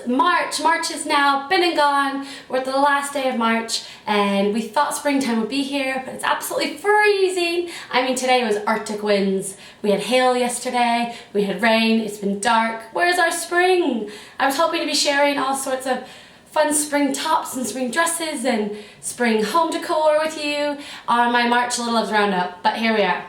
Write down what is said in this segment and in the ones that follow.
March. March is now been and gone. We're at the last day of March and we thought springtime would be here, but it's absolutely freezing. I mean, today was Arctic winds. We had hail yesterday, we had rain, it's been dark. Where's our spring? I was hoping to be sharing all sorts of fun spring tops and spring dresses and spring home decor with you on my March Little Loves Roundup, but here we are.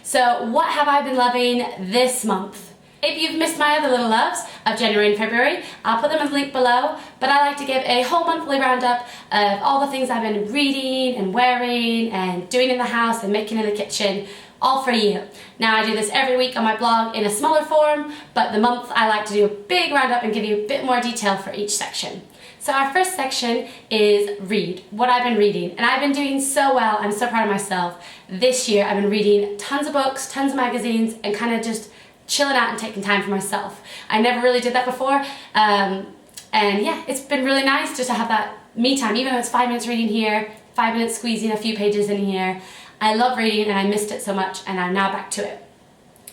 So what have I been loving this month? If you've missed my other little loves of January and February, I'll put them in the link below, but I like to give a whole monthly roundup of all the things I've been reading and wearing and doing in the house and making in the kitchen, all for you. Now I do this every week on my blog in a smaller form, but the month I like to do a big roundup and give you a bit more detail for each section. So our first section is read, what I've been reading, and I've been doing so well. I'm so proud of myself. This year I've been reading tons of books, tons of magazines, and kind of just chilling out and taking time for myself. I never really did that before, and yeah, it's been really nice just to have that me time, even though it's 5 minutes reading here, 5 minutes squeezing a few pages in here. I love reading and I missed it so much, and I'm now back to it.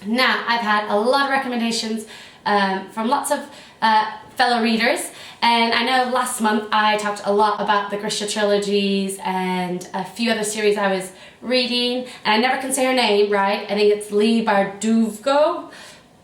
Now, I've had a lot of recommendations from lots of fellow readers, and I know last month I talked a lot about the Grisha trilogies and a few other series I was reading, and I never can say her name right. I think it's Lee Barduvko.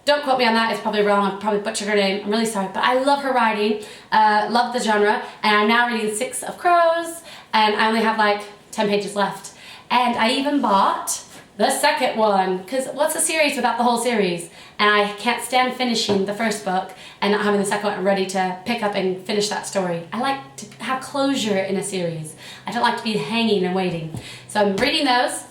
Don't quote me on that, it's probably wrong, I've probably butchered her name, I'm really sorry, but I love her writing, love the genre, and I'm now reading Six of Crows, and I only have like 10 pages left. And I even bought the second one, because what's a series without the whole series? And I can't stand finishing the first book and not having the second one ready to pick up and finish that story. I like to have closure in a series. I don't like to be hanging and waiting. So I'm reading those.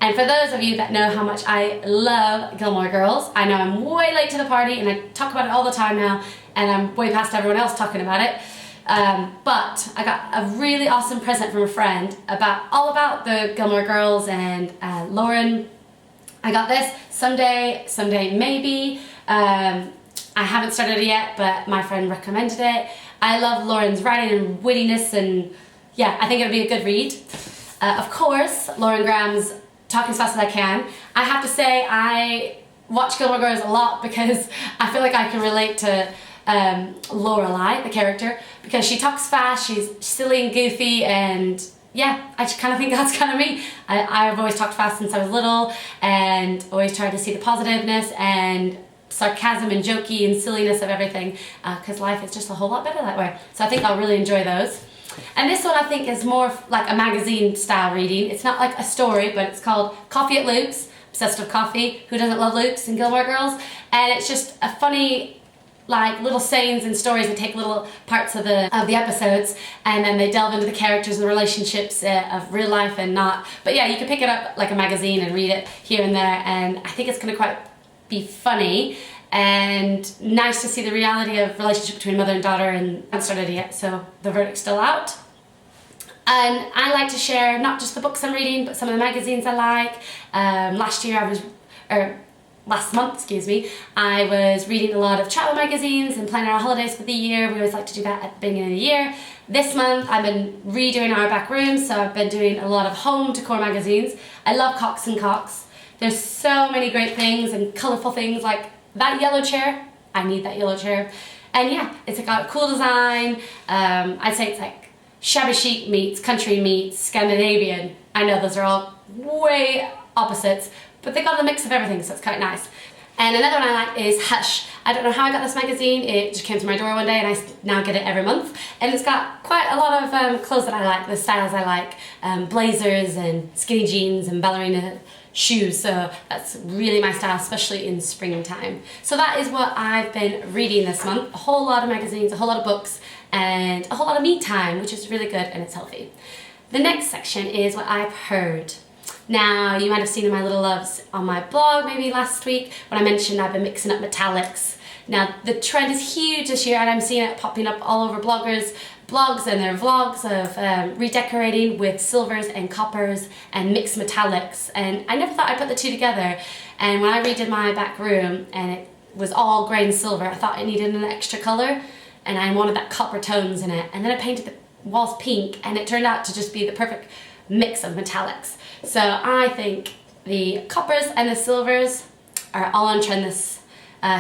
And for those of you that know how much I love Gilmore Girls, I know I'm way late to the party and I talk about it all the time now, and I'm way past everyone else talking about it. But I got a really awesome present from a friend all about the Gilmore Girls and Lauren. I got this someday maybe. I haven't started it yet, but my friend recommended it. I love Lauren's writing and wittiness, and yeah, I think it'll be a good read. Of course, Lauren Graham's Talking as Fast as I Can. I have to say I watch Gilmore Girls a lot because I feel like I can relate to Lorelai, the character, because she talks fast, she's silly and goofy, and yeah, I just kind of think that's kind of me. I've always talked fast since I was little and always tried to see the positiveness and sarcasm and jokey and silliness of everything, because life is just a whole lot better that way. So I think I'll really enjoy those. And this one I think is more like a magazine style reading. It's not like a story, but it's called Coffee at Luke's, obsessed with coffee. Who doesn't love Luke's and Gilmore Girls? And it's just a funny, like, little sayings and stories that take little parts of the episodes, and then they delve into the characters and the relationships of real life and not. But yeah, you can pick it up like a magazine and read it here and there, and I think it's going to quite be funny and nice to see the reality of relationship between mother and daughter, and I haven't started it yet, so the verdict's still out. And I like to share not just the books I'm reading, but some of the magazines I like. Last month, excuse me, I was reading a lot of travel magazines and planning our holidays for the year. We always like to do that at the beginning of the year. This month I've been redoing our back rooms, so I've been doing a lot of home decor magazines. I love Cox & Cox. There's so many great things and colourful things, like that yellow chair. I need that yellow chair. And yeah, it's got a cool design. I'd say it's like shabby chic meets country meets Scandinavian. I know those are all way opposites, but they got a mix of everything, so it's quite nice. And another one I like is Hush. I don't know how I got this magazine. It just came to my door one day and I now get it every month. And it's got quite a lot of clothes that I like, the styles I like. Blazers and skinny jeans and ballerina shoes, so that's really my style, especially in springtime. So that is what I've been reading this month. A whole lot of magazines, a whole lot of books, and a whole lot of me time, which is really good and it's healthy. The next section is what I've heard. Now, you might have seen in my little loves on my blog maybe last week when I mentioned I've been mixing up metallics. Now, the trend is huge this year, and I'm seeing it popping up all over bloggers' blogs and their vlogs of redecorating with silvers and coppers and mixed metallics. And I never thought I'd put the two together. And when I redid my back room and it was all grey and silver, I thought it needed an extra colour, and I wanted that copper tones in it. And then I painted the walls pink, and it turned out to just be the perfect mix of metallics. So I think the coppers and the silvers are all on trend this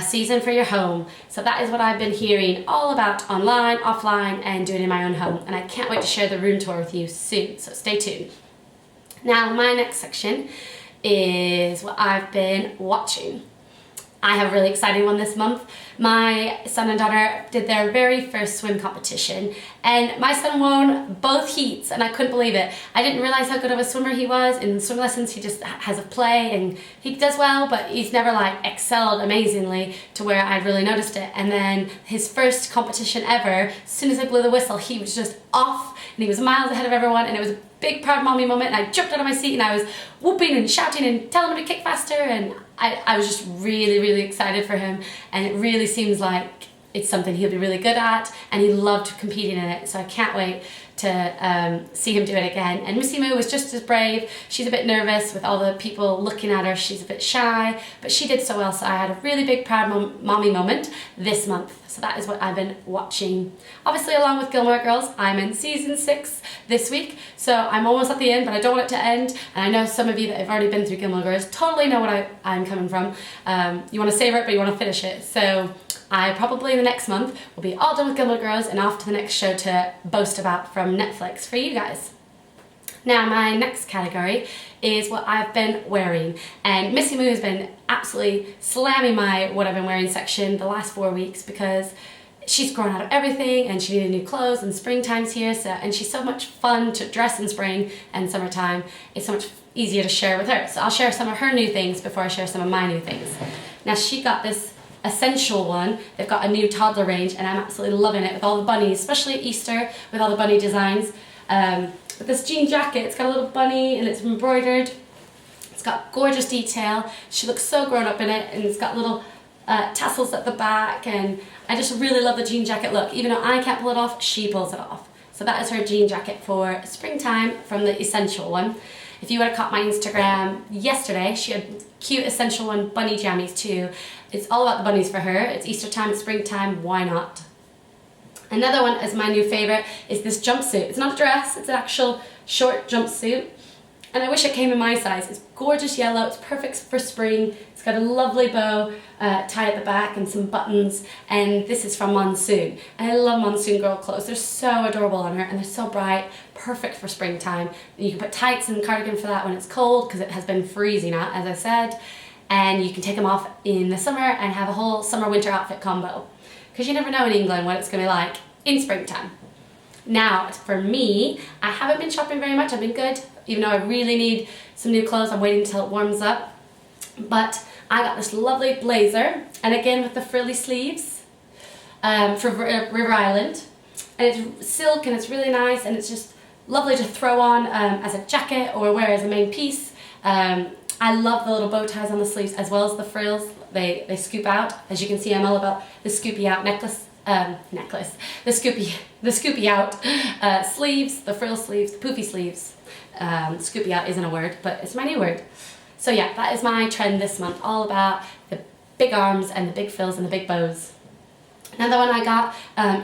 season for your home. So that is what I've been hearing all about online, offline, and doing in my own home. And I can't wait to share the room tour with you soon, so stay tuned. Now, my next section is what I've been watching. I have a really exciting one this month. My son and daughter did their very first swim competition, and my son won both heats, and I couldn't believe it. I didn't realize how good of a swimmer he was. In swim lessons, he just has a play and he does well, but he's never like excelled amazingly to where I'd really noticed it. And then his first competition ever, as soon as I blew the whistle, he was just off, and he was miles ahead of everyone, and it was a big proud mommy moment, and I jumped out of my seat and I was whooping and shouting and telling him to kick faster, and I was just really excited for him, and it really seems like it's something he'll be really good at, and he loved competing in it, so I can't wait to see him do it again. And Missy Moo was just as brave. She's a bit nervous with all the people looking at her. She's a bit shy, but she did so well, so I had a really big proud mommy moment this month. So that is what I've been watching. Obviously, along with Gilmore Girls, I'm in season 6 this week, so I'm almost at the end, but I don't want it to end. And I know some of you that have already been through Gilmore Girls totally know what I'm coming from. You want to savor it, but you want to finish it. So I probably in the next month will be all done with Gilmore Girls and off to the next show to boast about from Netflix for you guys. Now, my next category is what I've been wearing, and Missy Moo has been absolutely slamming my what I've been wearing section the last 4 weeks because she's grown out of everything and she needed new clothes, and springtime's here, so, and she's so much fun to dress in spring and summertime. It's so much easier to share with her. So I'll share some of her new things before I share some of my new things. Now, she got this essential one. They've got a new toddler range, and I'm absolutely loving it with all the bunnies, especially at Easter with all the bunny designs. With this jean jacket, it's got a little bunny and it's embroidered. It's got gorgeous detail. She looks so grown up in it, and it's got little tassels at the back, and I just really love the jean jacket look. Even though I can't pull it off, she pulls it off. So that is her jean jacket for springtime from the Essential one. If you would have caught my Instagram yesterday, she had cute Essential one bunny jammies too. It's all about the bunnies for her. It's Easter time, springtime, why not? Another one as my new favorite is this jumpsuit. It's not a dress, it's an actual short jumpsuit. And I wish it came in my size. It's gorgeous yellow, it's perfect for spring. It's got a lovely bow tie at the back and some buttons. And this is from Monsoon. And I love Monsoon girl clothes. They're so adorable on her, and they're so bright, perfect for springtime. You can put tights and cardigan for that when it's cold, because it has been freezing out, as I said. And you can take them off in the summer and have a whole summer-winter outfit combo. Because you never know in England what it's going to be like in springtime. Now, for me, I haven't been shopping very much. I've been good, even though I really need some new clothes. I'm waiting until it warms up. But I got this lovely blazer, and again with the frilly sleeves for River Island. And it's silk, and it's really nice, and it's just lovely to throw on as a jacket or wear as a main piece. I love the little bow ties on the sleeves as well as the frills. They scoop out. As you can see, I'm all about the scoopy out the scoopy out sleeves, the frill sleeves, the poofy sleeves. Scoopy out isn't a word, but it's my new word. So yeah, that is my trend this month, all about the big arms and the big frills and the big bows. Another one I got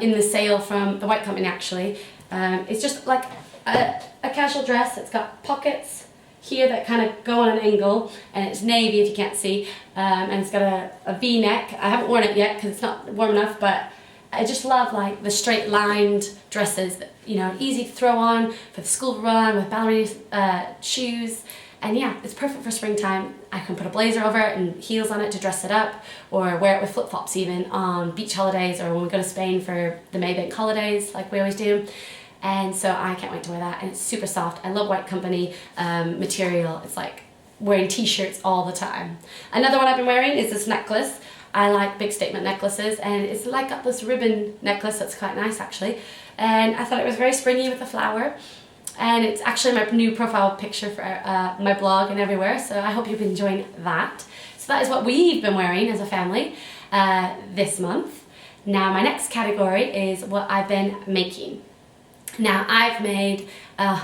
in the sale from the White Company actually, it's just like a casual dress. It's got pockets here that kind of go on an angle, and it's navy if you can't see, and it's got a V-neck. I haven't worn it yet because it's not warm enough, but I just love like the straight lined dresses that, you know, easy to throw on for the school run with ballerina shoes. And yeah, it's perfect for springtime. I can put a blazer over it and heels on it to dress it up, or wear it with flip-flops even on beach holidays, or when we go to Spain for the Maybank holidays like we always do. And so I can't wait to wear that, and it's super soft. I love White Company material. It's like wearing t-shirts all the time. Another one I've been wearing is this necklace. I like big statement necklaces, and it's like got this ribbon necklace that's quite nice actually. And I thought it was very springy with the flower. And it's actually my new profile picture for my blog and everywhere, so I hope you've been enjoying that. So that is what we've been wearing as a family this month. Now my next category is what I've been making. Now I've made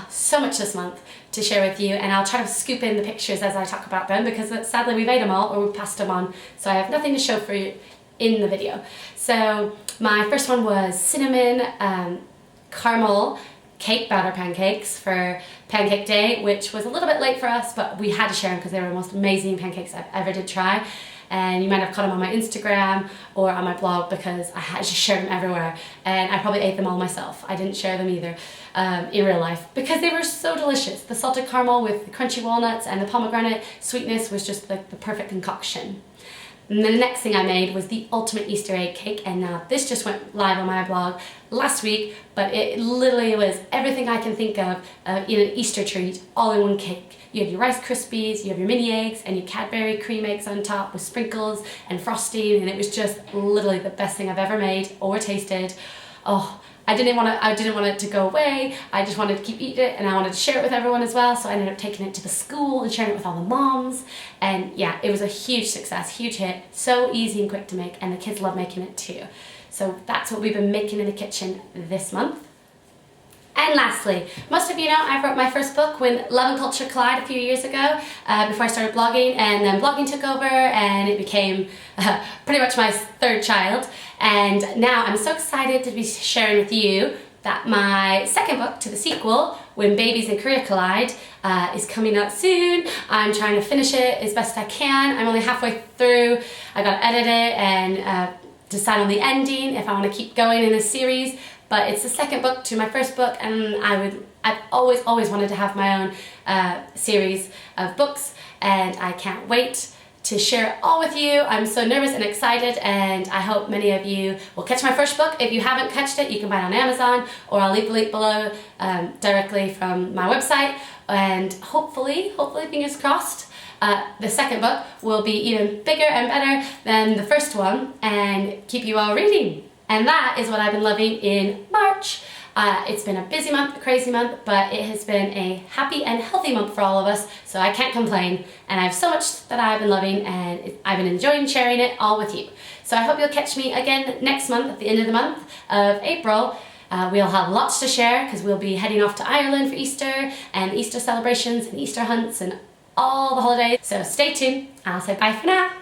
so much this month to share with you, and I'll try to scoop in the pictures as I talk about them, because sadly we've ate them all or we've passed them on, so I have nothing to show for you in the video. So my first one was cinnamon caramel cake batter pancakes for Pancake Day, which was a little bit late for us, but we had to share them because they were the most amazing pancakes I've ever did try. and you might have caught them on my Instagram or on my blog because I had just shared them everywhere, and I probably ate them all myself. I didn't share them either in real life because they were so delicious. The salted caramel with the crunchy walnuts and the pomegranate sweetness was just like the perfect concoction. And then the next thing I made was the ultimate Easter egg cake, and now this just went live on my blog last week, but it literally was everything I can think of in an Easter treat all in one cake. You have your Rice Krispies, you have your mini eggs, and your Cadbury cream eggs on top with sprinkles and frosting, and it was just literally the best thing I've ever made or tasted. Oh, I didn't want it to go away. I just wanted to keep eating it, and I wanted to share it with everyone as well. So I ended up taking it to the school and sharing it with all the moms. And yeah, it was a huge success, huge hit. So easy and quick to make, and the kids love making it too. So that's what we've been making in the kitchen this month. And lastly, most of you know I wrote my first book when Love and Culture collided a few years ago before I started blogging, and then blogging took over and it became pretty much my third child. And now I'm so excited to be sharing with you that my second book to the sequel, When Babies and Career Collide, is coming out soon. I'm trying to finish it as best I can. I'm only halfway through. I gotta edit it and decide on the ending if I want to keep going in this series. But it's the second book to my first book, and I've always wanted to have my own series of books, and I can't wait to share it all with you. I'm so nervous and excited, and I hope many of you will catch my first book. If you haven't catched it, you can buy it on Amazon, or I'll leave the link below directly from my website, and hopefully, fingers crossed, the second book will be even bigger and better than the first one and keep you all reading. And that is what I've been loving in March. It's been a busy month, a crazy month, but it has been a happy and healthy month for all of us, so I can't complain. And I have so much that I've been loving, and I've been enjoying sharing it all with you. So I hope you'll catch me again next month, at the end of the month of April. We'll have lots to share because we'll be heading off to Ireland for Easter and Easter celebrations and Easter hunts and all the holidays. So stay tuned. I'll say bye for now.